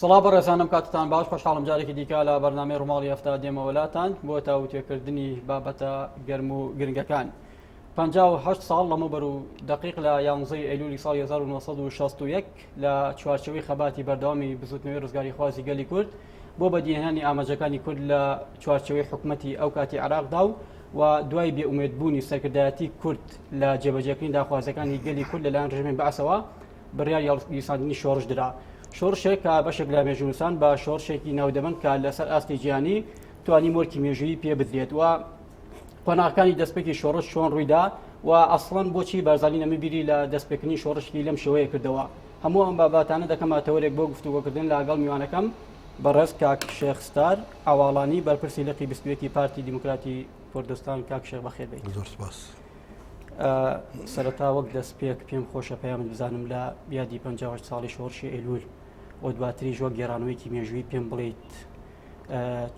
سڵاو بەڕێزانم کاتتان باش خۆشحاڵم جارێکی دیکە لە بەرنامەی ڕۆماڵی هەفتا دێمە وڵاتان بۆ تاوتێکردنی بابەتە گەرم و گرنگەکان. 58 ساڵ لەمەوبەر و دقیق لە 11 ئەیلولی ساڵی 1961 لە چوارچەوەی خەباتی بەردەوامی بزوتنەوەی ڕزگاری خوازی گەلی کورد بۆ بەدیهێنانی ئاماژەکانی کورد لە چوارچەوەی حکوومەتی ئەو کاتی عراقدا و دوای بێئومێدبوونی سەرکردایەتی کورد لە جێبەجێکردنی داخوازەکانی گەلی کورد لەلایەن ڕژێمی بەعسەوە بڕیار یاڵگیرساندنی شۆڕش درا. شۆڕشێک کە بەشێک لە مێژووسان بە شۆڕشێکی ناودەبن کە لەسەر ئاستی گیانی توانی مۆرکی مێژووی پێ بدرێت و قۆناغەکانی دەستپێکی شۆڕش چۆن ڕوویدا و ئەسڵەن بۆچی بارزانانی نەمەبیری لە دەستپێکردنی شۆڕشی لەم شێوەیە کردەوە. هەموو ئەم باباتانە دەکەماتەوەرێک بۆ گفتوگۆکردن لەگەڵ میوانەکەم بەڕێز کاک شێخ ستار ئاواڵانی بەرپرسی لقی 21 پارتی دیموکراتی کوردستان. کاک شێخ بەخێر بێت. زۆر سپاس. سەرەتا وەک دەستپێک پێم خۆشە پەیامت بزانم لە یادی 58 ساڵی شۆڕشی ئەیلول و دواتریش وەک گێڕانەوەیکی مێژووی پێم بڵێیت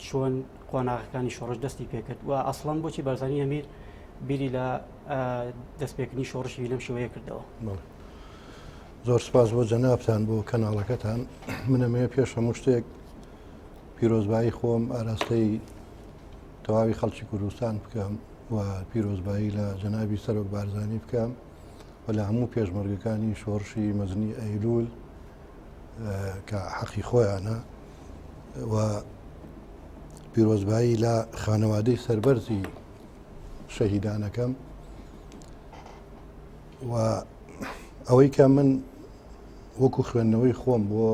چۆن قۆناغەکانی شۆڕش دەستی پێکرد و ئەسڵەن بۆچی بەرزانی ئەمیر بیری لە دەستپێکردنی شۆڕشی لەم شێوەیە کردەوە. زۆر سپاس بۆ جەنابتان بۆ کەناڵەکەتان. منەمەیە پێش هەموو شتێک پیرۆزبایی خۆم ئاراستەی تەواوی خەڵکی کوردستان بکەم و پیرۆزبایی لە جەنابی سەرۆک بارزانی بکەم و لە هەموو پێشمەرگەکانی شۆڕشی مەزنی ئەیلول کە حەقی خۆیانە و پیرۆزبایی لە خانەوادەی سەربەرزی شەهیدانەکەم و ئەوەی کە من وەکو خوێندنەوەی خۆم بۆ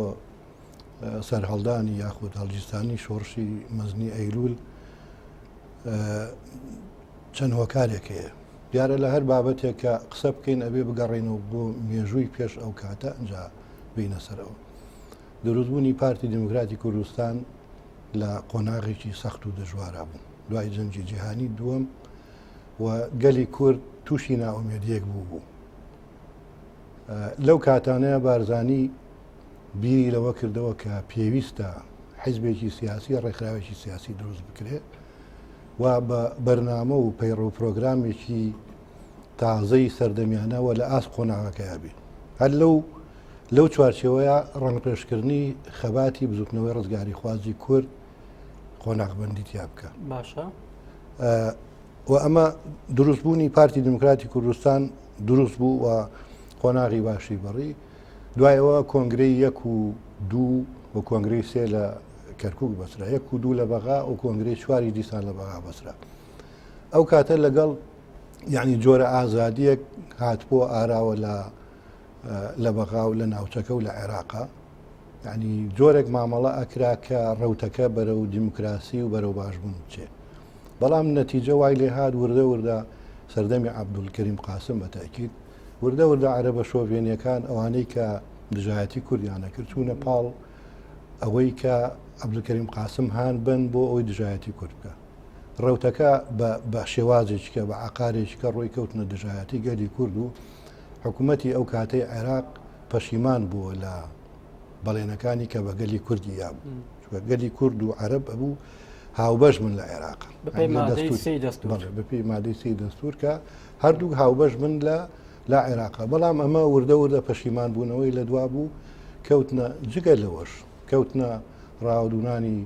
سەرهەڵدانی یاخود هەڵگیرستانی شۆڕشی مەزنی ئەیلول چەند هۆکارێک هەیە. دیارە لە هەر بابەتێک کە قسە بکەین ئەبێ بگەڕێنەوە بۆ مێژووی پێش ئەو کاتە ئەنجا بینە سەرەوە. دروستبوونی پارتی دیموکراتی کوردستان لە قۆناغێکی سەخت و دەژوارا بوو. دوای جەنگی جیهانی دووەم و گەلی کورد تووشی ناومێدیەک بوو. لەو کاتانەیە بارزانی بیری لەوە کردەوە کە پێویستە حیزبێکی سیاسی ڕێکخراوێکی سیاسی دروست بکرێت و بە بەرنامە و پەیڕۆ پرۆگرامێکی تازەی سەردەمیانەوە لە ئاست قۆناغەکە یابێت. هەر لەو چوارچەوەیە ڕەنپێشکردنی خەباتی بزوتنەوەی ڕزگاری خوازی کورد قۆناغبەندی تیا بکە. باشە. و ئەمە دروستبوونی پارتی دیموکراتی کوردستان دروست بوو و قۆناغی باشی بەڕی. دوایەوە کۆنگرەی 1 و 2 و کۆنگرەی 3 لە کەرکووک بەسرا، 1 و 2 لە بەغا و کۆنگرەی 4 دیسان لە بەغا بەسرا. ئەو کاتە لەگەڵ یعنی جۆرە ئازادیەک هاتبۆ ئاراوە لە بەغا و لە ناوچەکە و لە عێراقا، یعنی جۆرێک مامەڵە ئەکرا کە ڕەوتەکە بەرەو دیموکراسی و بەرەو باشبوون بچێت. بەڵام نەتیجە وای لێ هات وردە سەردەمی عەبدولکەریم قاسم بەتاکید وردە عەرەبە شۆڤێنیەکان ئەوانەی کە دژایەتی کوردیانە کرد چوونە پاڵ ئەوەی کە عەبدولکەریم قاسم هان بن بۆ ئەوەی دژایەتی کورد بکە. ڕەوتەکە بە شێوازێکیکە بە عقارێکیکە ڕۆی کەوتنە دژایەتی گەلی کورد و حکوومەتی ئەو کاتەی عێراق پەشیمان بووە لە بەڵێنەکانی کە بە گەلی کوردی یابوو. گەلی کورد و عەرەب ئەبوو هاوبەش من لە عێراق بەپێی مادەی 3 دەستور کە هەردوو هاوبەش من لە عێراقا. بەڵام ئەمە وردە پەشیمان بوونەوەی لە دوا بوو کەوتنە جگە لەوەش کەوتنە ڕاودونانی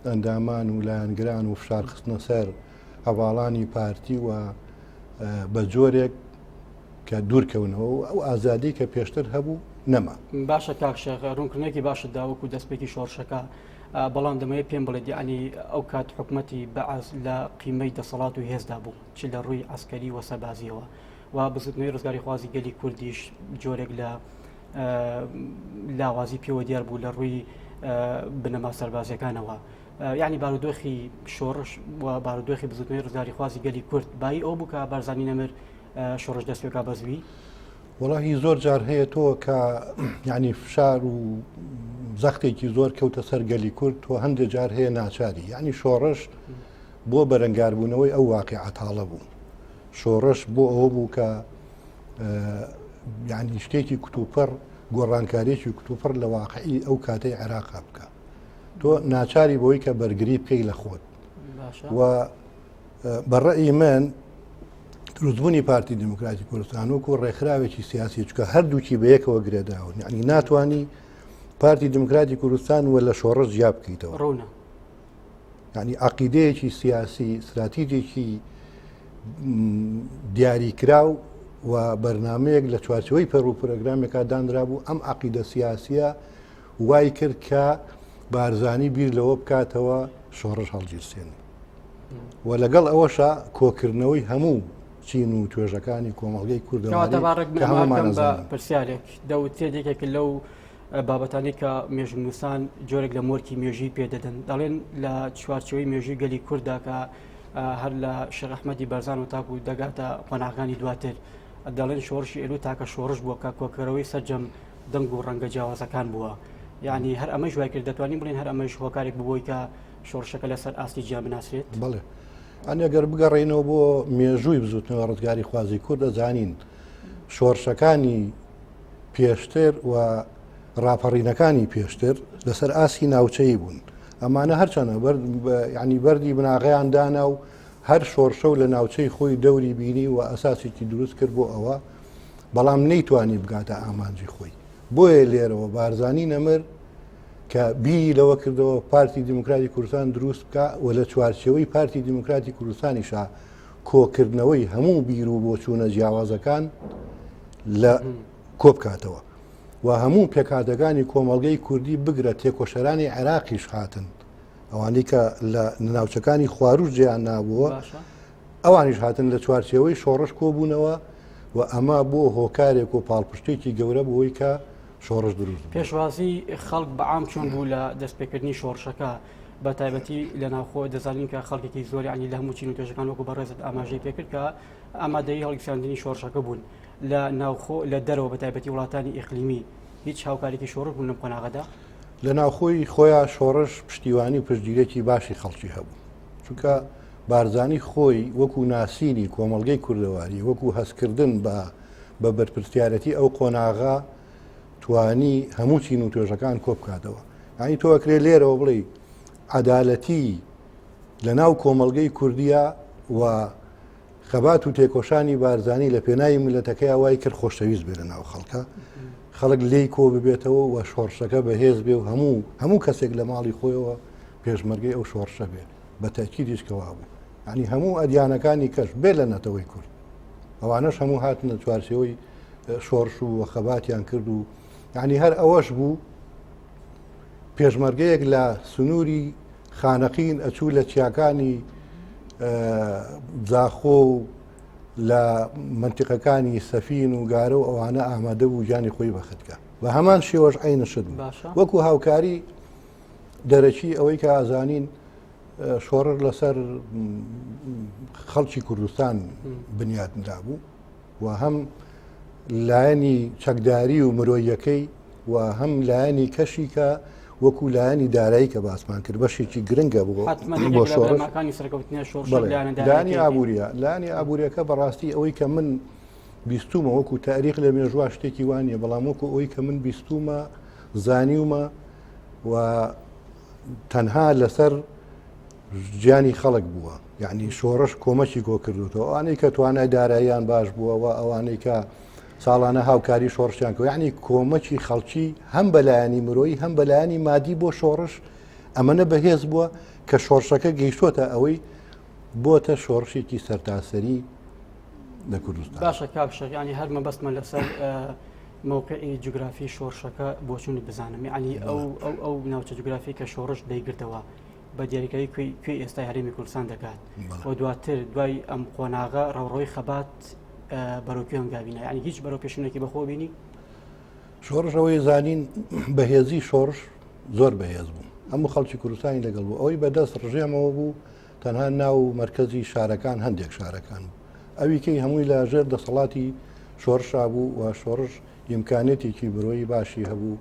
ئەندامان و لایەنگران و فشار خستنە سەر هەواڵانی پارتی و بە جۆرێک کە دوورکەونەوە و ئەو ئازادی کە پێشتر هەبوو نەما. باشە کاک شێخ ڕوونکردنێکی باشت داوەکو دەستپێکی شۆڕشەکە، بەڵام دەمەوێت پێم بڵێت یعنی ئەو کات حکوومەتی بەعاز لە قیمەی دەسەڵات و هێزدا بوو چ لە ڕووی عەسکەری و سەربازیەوە و بزوتنەوەی ڕزگاری خوازی گەلی کوردیش جۆرێک لە لاوازی پێوە دیار بوو لە ڕووی بنەما سەربازیەکانەوە. یعنی بارودۆخی شۆڕش و بارودۆخی بزوتنەوەی ڕزگاری خوازی گەلی کورد بای ئەو بوو کە بارزانی نەمر شۆڕش دەستپێکا بەزوی. وەڵاهی زۆر جار هەیە تۆ کە یعنی فشار و زەختێکی زۆر کەوتە سەر گەلی کورد تۆ هەندێک جار هەیە ناچاری، یعنی شۆڕش بۆ بەرەنگاربوونەوەی ئەو واقعەتاڵە بوو. شۆڕش بۆ ئەوە بوو کە یعنی شتێکی کتوپەر گۆڕانکاریێکی کتوپەر لە واقعی ئەو کاتەی عێراقا بکە. تۆ ناچاری بۆی کە بەرگری بکەی لە خۆت. و بەڕێی من دروستبوونی پارتی دیموکراتی کوردستان وەکو ڕێکخراوێکی سیاسی چکە هەردووکی بەیەکەوە گرێداون، یعنی ناتوانی پارتی دموکراتی کوردستان وە لە شۆڕش جیا بکەیتەوە ڕوونە یعنی عقیدەیەکی سیاسی استراتیجێکی دیاریکراو و بەرنمەیەک لە چوارچەوەی پەڕ و پرۆگرامێکا دانرا بوو ئەم عقیدە سیاسیە وای کرد کە بارزانی بیر لەوە بکاتەوە شۆڕش هەڵگیرسێنی و لەگەڵ ئەوەشە کۆکردنەوەی هەموو چین و توێژەکانی کۆمەڵگەی کوردەواری بە پرسیارێک دەوت تێدێکێک لەو بابەتانی کە مێژنووسان جۆرێک لە مۆرکی مێژی پێدەدەن دەڵێن لە چوارچەوەی مێژوی گەلی کووردا کە هەر لە شێخ ئەحمەدی بەرزان و تاکو دەگاتە قۆناغەکانی دواتر دەڵێن شۆڕشی ئێلو تاکە شۆڕش بووە کە کۆکەرەوەی سەرجەم دەنگ و ڕەنگە جیاوازەکان بووە یعنی هەر ئەمەش وای کرد دەتوانین بڵێن هەر ئەمەش هۆکارێک ببووی کە شۆڕشەکە لەسەر ئاستی جیا بناسرێت بڵێ ئەگەر بگەڕێنەوە بۆ مێژووی بزوتنەوە ڕزگاری خوازی کورد دەزانین شۆڕشەکانی پێشتر و ڕاپەڕینەکانی پێشتر لەسەر ئاسی ناوچەی بوون ئەمانە هەرچەنە ینی بەردی بناغەیان دانا و هەر شۆڕشە و لە ناوچەی خۆی دەوری بینی و ئەساسێکی دروست کرد بۆ ئەوە بەڵام نەیتوانی بگاتە ئامانجی خۆی بۆیە لێرەوە بارزانی نەمر کە بی لەوە کردەوە پارتی دموکراتی کوردستان دروست بکە و لە چوارچەوەی پارتی دموکراتی کوردستانیشا کۆکردنەوەی هەموو بیر و بۆ چوونە جیاوازەکان لە کۆبکاتەوە و هەموو پێکاتەکانی کۆمەڵگەی کوردی بگرە تێکۆشەرانی عێراقیش هاتن ئەوانەی کە لە ناوچەکانی خواروش جیان نابووە ئەوانیش هاتن لە چوارچێوەی شۆڕش کۆبوونەوە و ئەمە بۆ هۆکارێک و پاڵپشتێکی گەورە بۆی کە شۆڕش دروست پێشوازی خەڵک بەعام چۆن بوو لە دەستپێکردنی شۆڕشەکە بە تایبەتی لە ناوخۆ دەزانین کە خەڵکێکی زۆری عنی لە هەموو چین و توێژەکان وەکو بەڕێزت ئاماژەی پێکرد کە ئامادەی هەڵگیرساندنی شۆڕشەکە بوون لە ناوخۆ لە دەرەوە بە تایبەتی وڵاتانی ئیقلیمی هیچ هاوکارێکی شۆڕش بوون لەم قۆناغەدا لە ناوخۆی خۆیان شۆڕش پشتیوانی و پشتگیرێکی باشی خەڵکی هەبوو چونکە بارزانی خۆی وەکو ناسینی کۆمەڵگەی کوردەواری وەکو هەستکردن بە بەرپرسیارەتی ئەو قۆناغا توانی هەموو چین و توێژەکان کۆ بکاتەوە یعنی تۆ ئەکرێ لێرەوە بڵێ عەدالەتی لە ناو کۆمەڵگەی کوردیە و خەبات و تێکۆشانی بارزانی لە پێناوی ملەتەکەی وای کرد خۆشەویست بێ لە ناو خەڵکە خەڵک لێی کۆ ببێتەوە و شۆڕشەکە بەهێز بێ و هەموو کەسێک لە ماڵی خۆیەوە پێشمەرگەی ئەو شۆڕشە بێ بە تاکیدیش کەوا بوو ینی هەموو ئەدیانەکانی کەش بێ لە نەتەوەی کورد ئەوانەش هەموو هاتنە چوارچەوەی شۆڕش و خەباتیان کرد و یعنی هەر ئەوەش بوو پێشمەرگەیەک لە سنووری خانەقین ئەچوو لە چیاکانی جاخۆ و لە منتیقەکانی سەفین و گارە و ئەوانە ئامادە بوو گیانی خۆی بەختکە بە هەمان شێوەش عینەشت وەکو هاوکاری دەرەکی ئەوەی کە ئازانین شۆڕش لەسەر خەڵکی کوردستان بنیادنرا بوو و هەم لایەنی چەکداری و مرۆیەکەی و هەم لایەنی کەشی کە وەکو لایەنی دارایی کە باسمان کرد بەشێکی گرنگە بۆ لایەنی ئابوووریە لایەنی ئابوووریەکە بەڕاستی ئەوەی کە من بیستومە وەکو تاریخ لە مێژووا شتێکی وانە بەڵام وەکو ئەوەی کە من بیستومە زانیومە و تەنها لەسەر گیانی خەڵک بووە یعنی شۆڕش کۆمەکی کۆ کردوتەوە ئەوانەی کە توانای داراییان باش بووەوە ئەوانەی کە ساڵانە هاوکاری شۆڕشیان کە یعنی کۆمەکی خەڵکی هەم بەلایانی مرۆیی هەم بەلایانی مادی بۆ شۆڕش ئەمەنە بەهێز بووە کە شۆڕشەکە گەیشتۆتە ئەوەی بۆتە شۆڕشێکی سەرتاسەری لە کوردستان باشە کاپشەکانی هەر مەبەستمە لەسەر موقعی جوگرافی شۆڕشەکە بۆچوونی بزانم یعنی ئەو ناوچە جوگرافی کە شۆڕش دەیگرتەوە بە دیاریکاری کوێی ئێستا هەرێمی کوردستان دەکات و دواتر دوای ئەم قۆناغا ڕەوڕۆی خەبات بەرەوکوێ هەنگاوینە یعنی هیچ بەرەو پێشنێکی بەخۆ بینی شۆڕش ئەوەی زانین بەهێزی شۆڕش زۆر بەهێز بوو هەموو خەڵکی کوردستانی لەگەڵ بوو ئەوەی بەدەست ڕژێمەوە بوو تەنها ناو مەرکەزی شارەکان هەندێک شارەکان بوو ئەویکەی هەمووی لە ژێر دەسەڵاتی شۆڕشا بوو و شۆڕش ئیمکانێتێکی برۆیی باشی هەبوو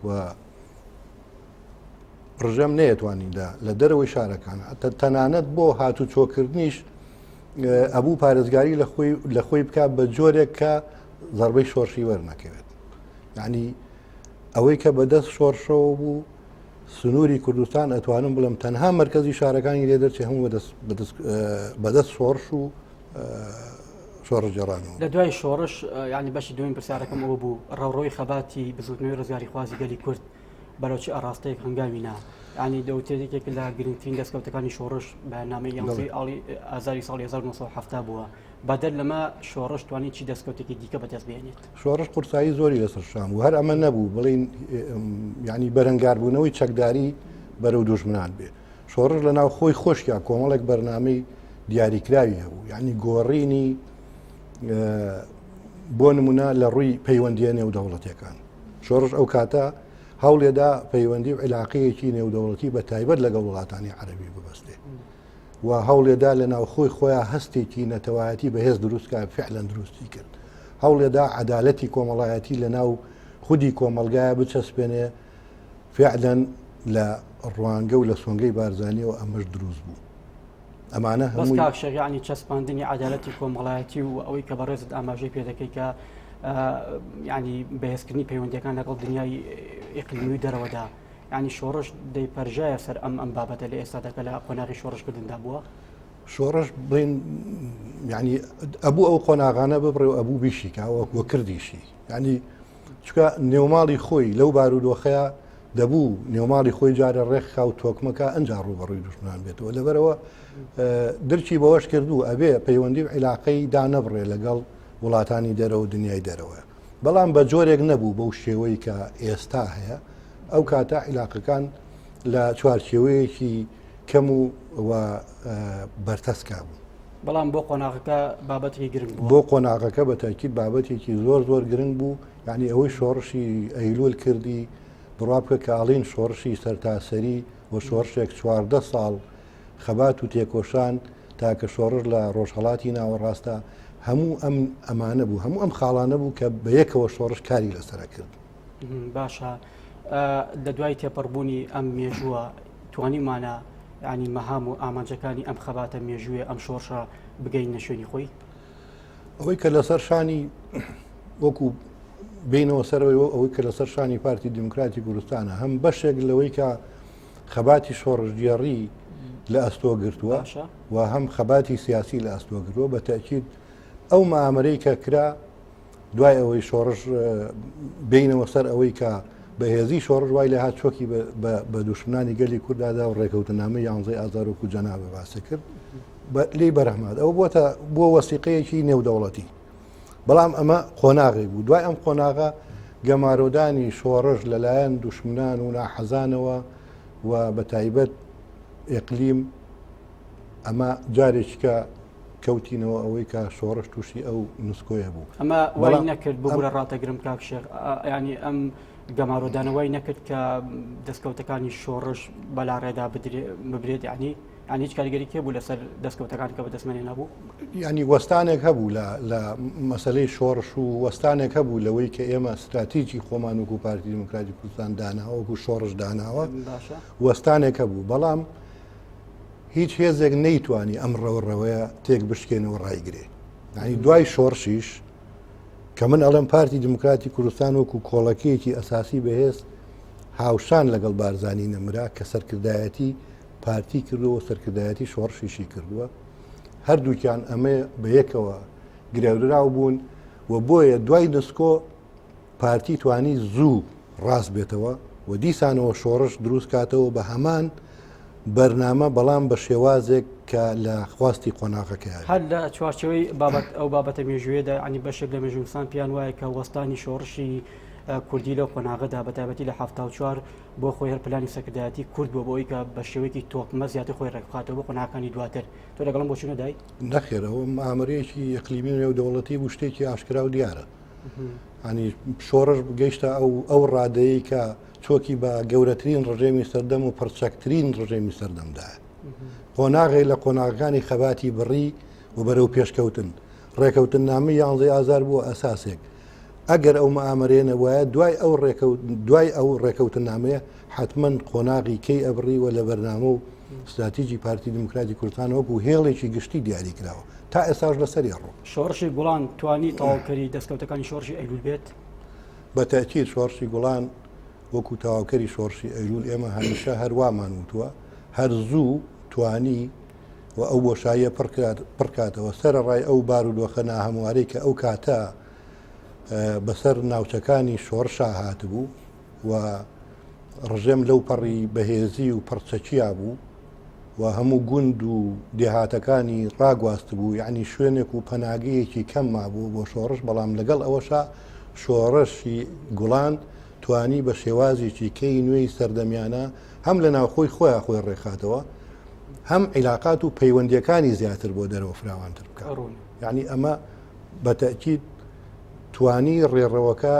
و ڕژەم نەیەتوانیدا لە دەرەوەی شارەکان تەنانەت بۆ هاتوو چۆکردنیش ئەبوو پارێزگاری لە خۆی بکات بە جۆرێک کە زەربەی شۆڕشی وەرنەکەوێت یعنی ئەوەی کە بەدەست شۆڕشەوە بوو سنووری کوردستان ئەتوانم بڵم تەنها مرکزی شارەکانی لێ دەرچێ هەموو بەدەست شۆڕش و شۆڕش جێڕانەوە لە دوای شۆڕش یعنی بەشی دوین پرسیارەکەم ئەوە بوو ڕەوڕۆی خەباتی بزوتنەوەی ڕزگاری خوازی گەلی کورد بەرەوچی ئاراستەیەک هەنگاوینا ینی دەوتێتێک لە گرنگترین دەستکەوتەکانی شۆڕش بەنامەی یانزەی ئازاری ساڵی 1970 بووە بەدەر لەمە شۆڕش توانی چی دەستکەوتێکی دیکە بەدەست بێنێت شۆڕش قورسایی زۆری لەسەر شام و هەر ئەمە نەبوو بڵین ینی بەرەنگاربوونەوەی چەکداری بەرەو دوژمنان بێ شۆڕش لە ناو خۆی خۆشیە کۆمەڵێک بەرنامەی دیاریکراوی هەبوو ینی گۆڕینی بۆ نمونە لە ڕووی پەیوەندیە نێودەوڵەتیەکان شۆڕش ئەو کاتە هەوڵێدا پەیوەندی و علاقەیەکی نێودەوڵەتی بە تایبەت لەگەڵ وڵاتانی عەرەبی ببەستێ و هەوڵێدا لە ناو خۆی خۆیان هەستێکی نەتەوایەتی بەهێز دروستکە فعلا دروستی کرد هەوڵێدا عەدالەتی کۆمەڵایەتی لە ناو خودی کۆمەلگایە بچەسپێنێ فعلا لە ڕوانگە و لە سۆنگەی بارزانیەوە ئەمەش دروست بوو ئەمانە هەمووی کاکشەیانی چەسپاندنی عەدالەتی کۆمەڵایەتی و ئەوەی کە بەڕێزت ئاماژەی پێ دەکەی کە ینی بەهێزکردنی پەیوەندیەکان لەگەڵ دنیای ئیقلیمی دەرەوەدا ینی شۆڕش دەیپەرژایە سەر ئەم بابەتە لە ئێستادەکە لە قۆناغی شۆڕشکردندا بووە شۆڕش بڵین ینی ئەبوو ئەو قۆناغانە ببڕێ و ئەبوو بیشیکەوە وە کردیشی ینی چکە نێوماڵی خۆی لەو بارودۆخەیە دەبوو نێوماڵی خۆی جارە ڕێکخا و تۆکمەکە ئەنجا ڕوبەڕووی دوژمنان بێتەوە لەبەرەوە درچی بەوەش کردو ئەبێ پەیوەندی و عیلاقەی دانەبڕێ لەگەڵ وڵاتانی دەرەوە دنیای دەرەوە بەڵام بە جۆرێک نەبوو بەو شێوەی کە ئێستا هەیە ئەو کاتە عیلاقەکان لە چوارچێوەیەکی کەم و بەرتەسکا بوو بەڵام بۆ قۆناغەکە بابەتێکی گرنگ بوو بۆ قۆناغەکە بە تاکید بابەتێکی زۆر گرنگ بوو یعنی ئەوەی شۆڕشی ئەیلول کردی بڕوا بکە کە ئاڵین شۆڕشی سەرتاسەری و شۆڕشێک 14 ساڵ خەبات و تێکۆشان تاکە شۆڕش لە ڕۆژهەڵاتی ناوەڕاستە هەموو ئەم ئەمانە بوو هەموو ئەم خاڵانە بوو کە بە یەکەوە شۆڕش کاری لەسەر کرد باشە لە دوای تێپەڕبوونی ئەم مێژووە توانیمانە ینی مەهام و ئامانجەکانی ئەم خەباتە مێژوویە ئەم شۆڕشە بگەین نەشوێنی خۆی ئەوەی کە لەسەر شانی وەکو بینەوە سەرەوەی ئەوەی کە لەسەر شانی پارتی دیموکراتی کوردستانە هەم بەشێک لەوەی کە خەباتی شۆڕژگێڕی لە ئەستۆ گرتووە و هەم خەباتی سیاسی لە ئەستۆ گرتووە بە تاکید ئەو مامەرەی کە کرا دوای ئەوەی شۆڕش بینەوە سەر ئەوەی کە بەهێزی شۆڕش وای لە هات چۆکی بە دوشمنانی گەلی کوردادا و ڕێکەوتنامەی 11 ئازار و جەنابە باسە کرد لی بەرەحمات ئەو بۆ وەسیقەیەکی نێودەوڵەتی بەڵام ئەمە قۆناغی بوو دوای ئەم قۆناغا گەمارۆدانی شۆڕش لەلایەن دوشمنان و ناحەزانەوە و بە تایبەت ئێقلیم ئەمە جارێککە کەوتینەوە ئەوەی کە شۆڕش تووشی ئەو نسکۆیە بوو ئەمە وای نەکرد بۆ بوورە ڕاتەگرم کاکشێخ ینی ئەم گەمارۆدانەوەی نەکرد کە دەستکەوتەکانی شۆڕش بەلاڕێدا ببرێت ینی هیچ کاریگەری کێ بوو لەسەر دەستکەوتەکان کە بەدەستمێنێ نەبوو ینی وەستانێک هەبوو لە مەسلەی شۆڕش و وەستانێک هەبوو لەوەی کە ئێمە استراتیجی خۆمان وەکو پارتی دیموکراتی کوردستان داناوە وەکو شۆڕش داناوە وەستانێک هەبوو بەڵام هیچ هێزێک نەیتوانی ئەم ڕەوەڕەوەیە تێک بشکێنەوە ڕایگرێ ینی دوای شۆڕشیش کە من ئەڵێم پارتی دیموکراتی کوردستان وەکو کۆڵەکەیەکی ئەساسی بەهێز هاوشان لەگەڵ بارزانی نەمرا کە سەرکردایەتی پارتی کردووە سەرکردایەتی شۆڕشیشی کردووە هەردووکیان ئەمە بە یەکەوە گرێودراو بوون و بۆیە دوای نسکۆ پارتی توانی زوو ڕاست بێتەوە و دیسانەوە شۆڕش دروست کاتەوە بە هەمان بەرنامە بەڵام بە شێوازێک کە لە خواستی قۆناغەکەیان هەر لە چوارچەوەی ئەو بابەتە مێژوێدا عنی بەشێک لە مێژوستان پیان وایە کە وەستانی شۆڕشی کوردی لەو قۆناغەدا بەتایبەتی لە 1970 بۆ خۆی هەر پلانی سەکردایەتی کورد بۆ بۆی کە بە شێوەیەکی تۆکمە زیاتر خۆی ڕێکخاتەوە بۆ قۆناغەکانی دواتر تۆ لەگەڵم بۆچونە دای نەخێرەوە مامەرەیەکی ئیقلیمی نێودەوڵەتی بوو شتێکی ئاشکرا و دیارە ینی شۆڕش گەیشتە ئەو ڕادەیە کە چۆکی بە گەورەترین ڕژێمی سەردەم و پڕچەکترین ڕژێمی سەردەمدایە قۆناغی لە قۆناغەکانی خەباتی بڕی و بەرەو پێشکەوتن ڕێکەوتن نامی 11 ئازار بووە ئەساسێک ئەگەر ئەو مەئامەرێنە وایە دوای ئەو ڕێکەوتن نامەیە حتمما قۆناغی کەی ئەبڕی و لە بەرنامە و استراتیجی پارتی دیموکراتی کوردستان وەکو هێڵێکی گشتی دیاری کراوە تا ئێستاش لەسەری ڕۆ شۆڕشی گوڵان توانی تەواوکەری دەستکەوتەکانی شۆڕشی ئەیلول بێت بە تاکید شۆڕشی گوڵان وەکو تەواوکەری شۆڕشی ئەیلول ئێمە هەمیشە هەروامان وتووە هەر زوو توانی و ئەو بۆشاییە پڕکاتەوە سەرڕای ئەو بارودۆخە ناهەموارەی کە ئەو کاتە بەسەر ناوچەکانی شۆڕشا هاتبوو و ڕژێم لەو پەڕی بەهێزی و پڕچەکییا بوو و هەموو گوند و دێهاتەکانی ڕاگواست بوو، یعنی شوێنێک و پەناگەیەکی کەم مابوو بۆ شۆڕش، بەڵام لەگەڵ ئەوەشا شۆڕشی گوڵان توانی بە شێوازێکی کەی نوێی سەردەمیانە هەم لە ناوخۆی خۆیان خۆی ڕێکخاتەوە، هەم عیلاقات و پەیوەندیەکانی زیاتر بۆ دەرەوە فراوانتر بکات. یعنی ئەمە بەتەکید توانی ڕێڕەوەکە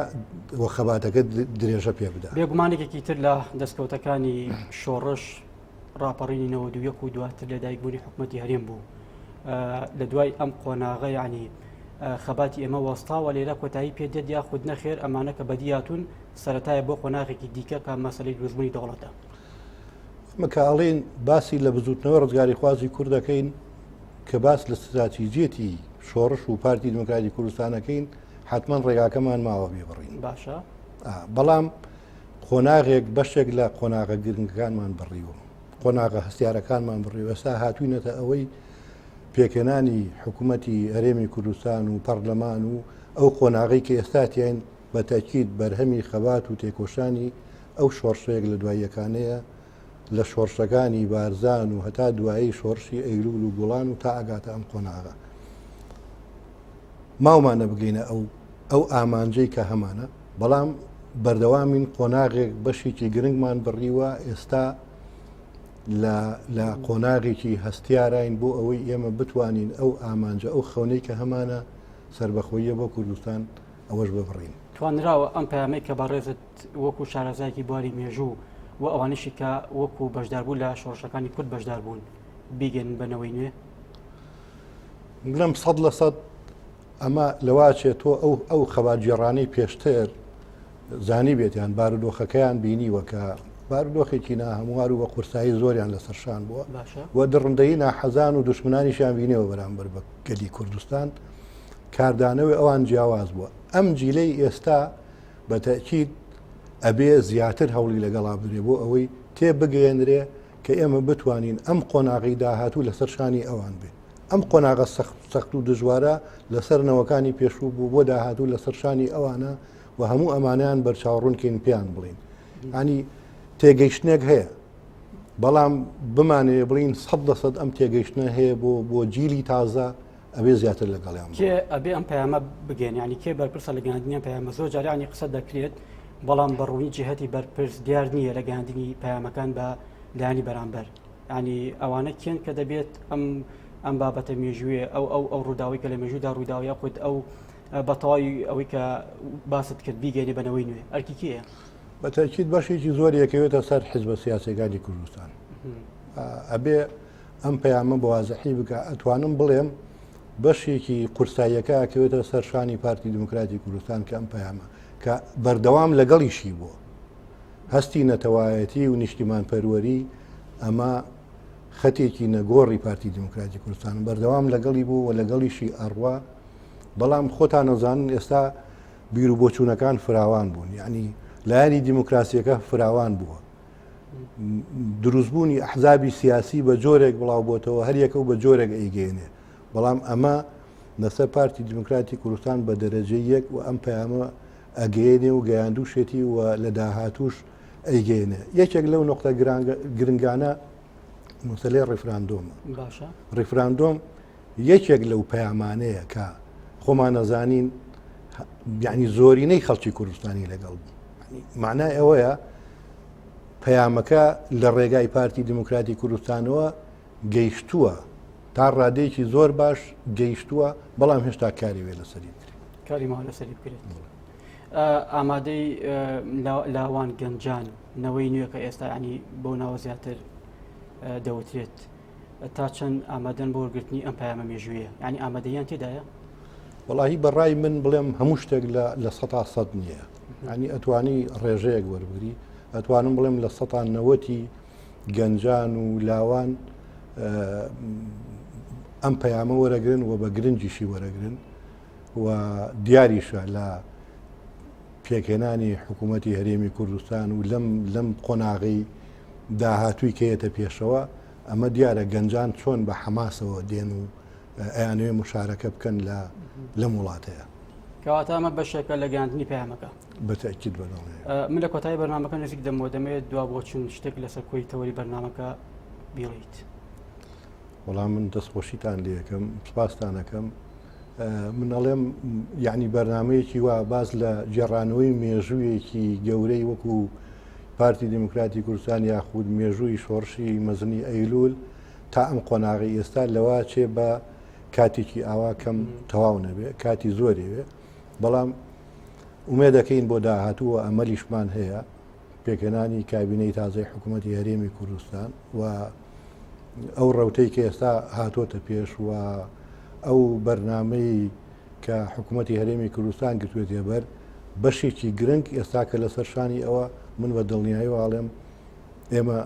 وە خەباتەکە درێژە پێ بدا. بێگومانێکێکی تر لە دەستکەوتەکانی شۆڕش ڕاپەڕینی 91 و دواتر لەدایکبوونی حکوومەتی هەرێم بوو. لە دوای ئەم قۆناغە یعنی خەباتی ئێمە وەستاوە لێرە کۆتایی پێدێت یا خود نەخێر ئەمانە کە بەدیاتون سەرەتایە بۆ قۆناغێکی دیکە کە مەسەلەی دروستبوونی دەوڵەتە. مەکاڵین باسی لە بزوتنەوە ڕزگاری خوازی کوورد دەکەین کە باس لە استراتیجێتی شۆڕش و پارتی دموکراتی کوردستانەکەین حتمما ڕێگاکەمان ماوە بێ بڕین. باشە بەڵام قۆناغێک بەشێک لە قۆناغە گرنگەکانمان بڕیوە، قۆناغە هەستیارەکانمان بڕیوە. ئێستا هاتووینەتە ئەوەی پێکێنانی حکوومەتی هەرێمی کوردستان و پەرلەمان و ئەو قۆناغی کە ئێستاتیان بە تاکید بەرهەمی خەبات و تێکۆشانی ئەو شۆڕشەیەک لە دواییەکانەیە لە شۆڕشەکانی بارزان و هەتا دوایی شۆڕشی ئەیلول و گوڵان و تا ئاگاتە ئەم قۆناغە ماومانە بگەینە ئەو ئامانجەی کە هەمانە، بەڵام بەردەوامین قۆناغێک بەشێکی گرنگمان بڕیوە. ئێستا لە قۆناغێکی هەستیاراین بۆ ئەوەی ئێمە بتوانین ئەو ئامانجە ئەو خەونەی کە هەمانە سربەخۆیە بۆ کوردستان ئەوەش ببڕین. توانراوە ئەم پەیامەی کە بەڕێزت وەکو شارەزایەکی بواری مێژوو و ئەوانشی کە وەکو بەشداربوو لە شۆڕشەکانی کورد بەشدار بوون بیگەن بنەوەی نوێ؟ بڵم 100% ئەمە لەواچێت تۆ ئەو خەباتجێڕانەی پێشتر زانی بێتیان بارودۆخەکەیان بینیوە کە بارودۆخێکی ناهەموار و بە قورسایی زۆریان لەسەرشان بووە و دڕندەی ناحەزان و دشمنانیشیان بینەوە بەرامبەر بە گەلی کوردستان، کاردانەوەی ئەوان جیاواز بووە. ئەم جیلەی ئێستا بە تەکید ئەبێ زیاتر هەوڵی لەگەڵا بدرێ بۆ ئەوەی تێبگەێنرێ کە ئێمە بتوانین ئەم قۆناغی داهاتوو لەسەر شانی ئەوان بێ. ئەم قۆناغە سەخت و دژوارە لەسەر نەوەکانی پێشوو بوو بۆ داهاتوو لەسەر شانی ئەوانە و هەموو ئەمانیان بەرچاوڕوونکەین پێیان بڵین. ینی تێگەیشتنێک هەیە، بەڵام بمانێ بڵین 100% ئەم تێگەیشتنە هەیە بۆ جیلی تازە ئەبێ زیاتر لەگەڵیان کێ ئەبێ ئەم پەیامە بگەین، ینی کێ بەرپرسە لە گەاندنیان پەیامە. زۆر جارانی قسە دەکرێت بەڵام بەڕووی جهەتی بەرپرس دیار نییە لە گەاندنی پەیامەکان بە لایانی بەرامبەر. ینی ئەوانە کێن کە دەبێت ئەم بابەتە مێژوێ ئەو ڕووداوی کە لە مێژوودا ڕووداوە خودت ئەو بەتەواوی ئەوەی کە باست کرد بیگەێنێ بنەوەی نوێ ئەرکی کێیە؟ بە تاکید بەشێکی زۆر یەکەوێتە سەر حیزبە سیاسەکانی کوردستان. ئەبێ ئەم پەیامە بە وازەحی بکە. ئەتوانم بڵێم بەشێکی قورساییەکە ئەکەوێتە سەر شانی پارتی دموکراتی کوردستان کە ئەم پەیامە کە بەردەوام لەگەڵیشی بووە. هەستی نەتەوایەتی و نیشتیمان پەروەری ئەمە خەتێکی نەگۆڕی پارتی دموکراتی کوردستان بەردەوام لەگەڵی بوو و لەگەڵیشی ئەڕوا. بەڵام خۆتان نەزانن ئێستا بیر و بۆچوونەکان فراوان بوون، یعنی لایانی دیموکراسیەکە فراوان بووە. دروستبوونی ئەحزابی سیاسی بە جۆرێک بڵاو بۆتەوە، هەریەکە و بە جۆرێک ئەیگەێنێ، بەڵام ئەمە لەسەر پارتی دموکراتی کوردستان بە دەرەجەی یەک و ئەم پەیامە ئەگەێنێ و گەیاندووشێتی و لە داهاتوش ئەیگەێنێ. یەکێک لەو نقطە گرنگانە مەسەلەی ڕێفراندۆمە. باشە ڕێفراندۆم یەکێک لەو پەیامانەیە کە خۆمان نەزانین یعنی زۆرینەی خەڵکی کوردستانی لەگەڵ بوو. معنای ئەوەیە پەیامەکە لە ڕێگای پارتی دموکراتی کوردستانەوە گەیشتووە تا ڕادەیەکی زۆر باش گەیشتووە، بەڵام هێشتا کاری وێ لەسەری بکرێت، کاری ماوە لەسەری بکرێت. ئامادەی لاوان گەنجان نەوەی نوێ کە ئێستا ینی بۆ ناوە زیاتر دەوترێت تا چەند ئامادەن بۆ وەرگرتنی ئەم پەیامە مێژوویە، ینی ئامادەیان تێدایە؟ وەڵاهی بەڕای من بڵێم هەموو شتێک لە 100% نییە. ینی ئەتوانی ڕێژەیەک وەربگری، ئەتوانم بڵێم لە 90 گەنجان و لاوان ئەم پەیامە وەرەگرن و بە گرنجیشی وەرەگرن و دیاریشە لە پێکێنانی حکوومەتی هەرێمی کوردستان و لەم قۆناغی داهاتووی کەیەتە پێشەوە. ئەمە دیارە گەنجان چۆن بە حەماسەوە دێن و ئەیانوێ مشارەکە بکەن لەم وڵاتەیە. کەواتە ئەمە بەشێکە لە گەیاندنی پەیامەکە. بەتەکید بەڵێ من لە کۆتایی بەرنامەکە نزیک دەمەوە دەمەوێت دوا بۆ چون شتێک لەسەر کۆی تەوەری بەرنامەکە بیڵیت. وەڵام من دەستخۆشیتان لێ یەکەم سپاسانەکەم من ئەڵێم یعنی بەرنمەیەکی وا باز لە جێڕانەوەی مێژوویەکی گەورەی وەکو پارتی دموکراتی کوردستان یاخود مێژووی شۆڕشی مەزنی ئەیلول تا ئەم قۆناغی ئێستا لەوا چێ بە کاتێکی ئاوا کەم تەواو نەبێ کاتی زۆری بێ بەڵام ئومێ دەکەین بۆ داهاتووە ئەمەلیشمان هەیە پێکەنانی کابینەی تازای حکوومەتی هەرێمی کوردستان و ئەو ڕەوتەی کە ئێستا هاتۆتە پێش و ئەو بەرنمەی کە حکوومەتی هەرێمی کوردستان گرتوێتێ بەر بەشێکی گرنگ ئێستا کە لەسەر شانی ئەوە من بە دڵنیایی واڵێم ئێمە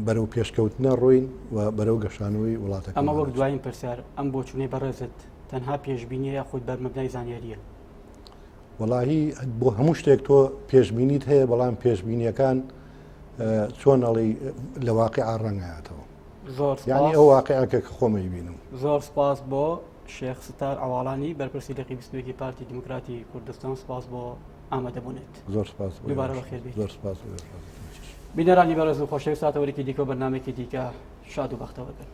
بەرەو پێشکەوتنە ڕۆین و بەرەو گەشانەوەی وڵاتەکە. ئەمە وەک دوایین پرسیار ئەم بۆ چونەی بەڕێزت تەنها پێشبینی یاخود بەرمەبنای زانیاریە؟ وەڵاهی بۆ هەموو شتێک تۆ پێشبینیت هەیە بەڵام پێشبینیەکان چۆن ئەڵێ لە واقعا ڕەنگایەتەوە. یعنی ئەو واقعەکە کە خۆمەی بینم. زۆر سپاس بۆ شێخ ستار ئەواڵانی بەرپرسی لەقی 22 پارتی دموکراتی کوردستان. سپاس بۆ ئامادەبوونێت. زۆر سپاس. دووبارە بەخێر بیت. زۆر سپاس. بینەرانی بەڕێز و خۆشەویست ساتەوەرێکی دیکە و بەرنامێکی دیکە شاد و بەختەوەر بن.